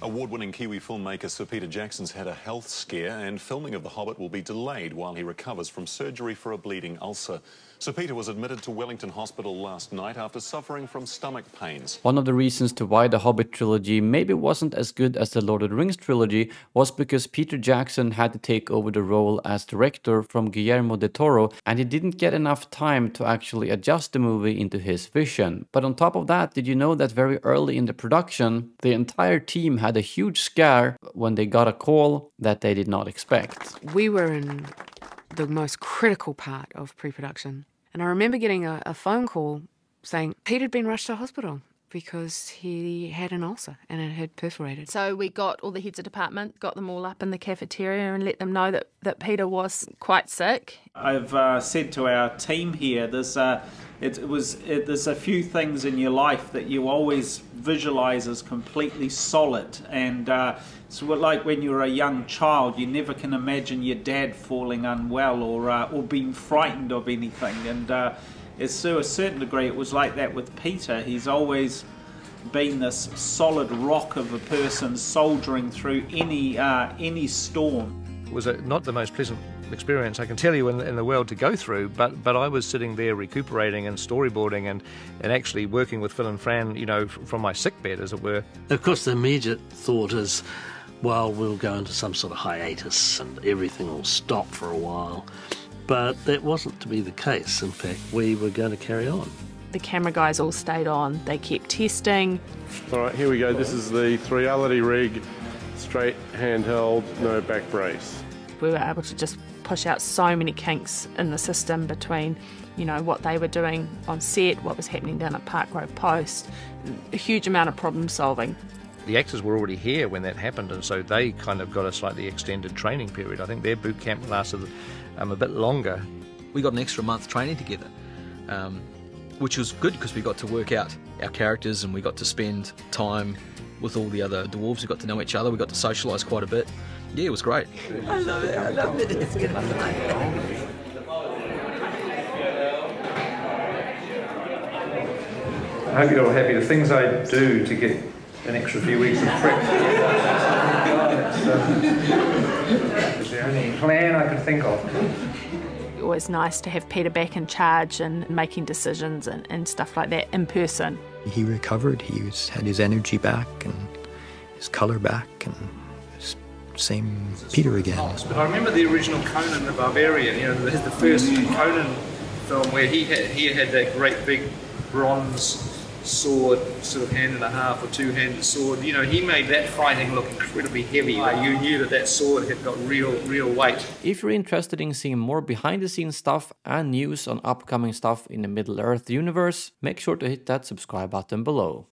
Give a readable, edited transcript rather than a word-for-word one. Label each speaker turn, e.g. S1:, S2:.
S1: Award-winning Kiwi filmmaker Sir Peter Jackson's had a health scare and filming of The Hobbit will be delayed while he recovers from surgery for a bleeding ulcer. Sir Peter was admitted to Wellington Hospital last night after suffering from stomach pains.
S2: One of the reasons to why the Hobbit trilogy maybe wasn't as good as the Lord of the Rings trilogy was because Peter Jackson had to take over the role as director from Guillermo del Toro, and he didn't get enough time to actually adjust the movie into his vision. But on top of that, did you know that very early in the production, the entire team had a huge scare when they got a call that they did not expect?
S3: We were in the most critical part of pre-production. And I remember getting a phone call saying Pete had been rushed to hospital because he had an ulcer and it had perforated.
S4: So we got all the heads of department, got them all up in the cafeteria and let them know that Peter was quite sick.
S5: I've said to our team here, there's a few things in your life that you always visualise as completely solid, and so like when you're a young child, you never can imagine your dad falling unwell or being frightened of anything, and it's to a certain degree it was like that with Peter. He's always been this solid rock of a person soldiering through any storm.
S6: It was not the most pleasant experience, I can tell you, in the world to go through, but I was sitting there recuperating and storyboarding and actually working with Phil and Fran, you know, from my sickbed, as it were.
S7: Of course, the immediate thought is, well, we'll go into some sort of hiatus and everything will stop for a while. But that wasn't to be the case. In fact, we were going to carry on.
S4: The camera guys all stayed on. They kept testing.
S8: All right, here we go. This is the reality rig, straight handheld, no back brace.
S4: We were able to just push out so many kinks in the system between, you know, what they were doing on set, what was happening down at Park Road Post, a huge amount of problem solving.
S6: The actors were already here when that happened, and so they kind of got a slightly extended training period. I think their boot camp lasted a bit longer.
S9: We got an extra month training together, which was good because we got to work out our characters and we got to spend time with all the other dwarves. We got to know each other, we got to socialise quite a bit. Yeah, it was great. I love it, I love it. It's good.
S10: I hope you're all happy. The things I do to get an extra few weeks of prep. It's the only plan I could think of.
S4: It was nice to have Peter back in charge and making decisions and stuff like that in person.
S11: He recovered, had his energy back and his colour back and same Peter again.
S12: But I remember the original Conan the Barbarian, you know, the first Conan film where he had that great big bronze sword, sort of hand and a half or two-handed sword. You know, he made that fighting look incredibly heavy, where you knew that sword had got real weight.
S2: If you're interested in seeing more behind-the-scenes stuff and news on upcoming stuff in the Middle-earth universe, make sure to hit that subscribe button below.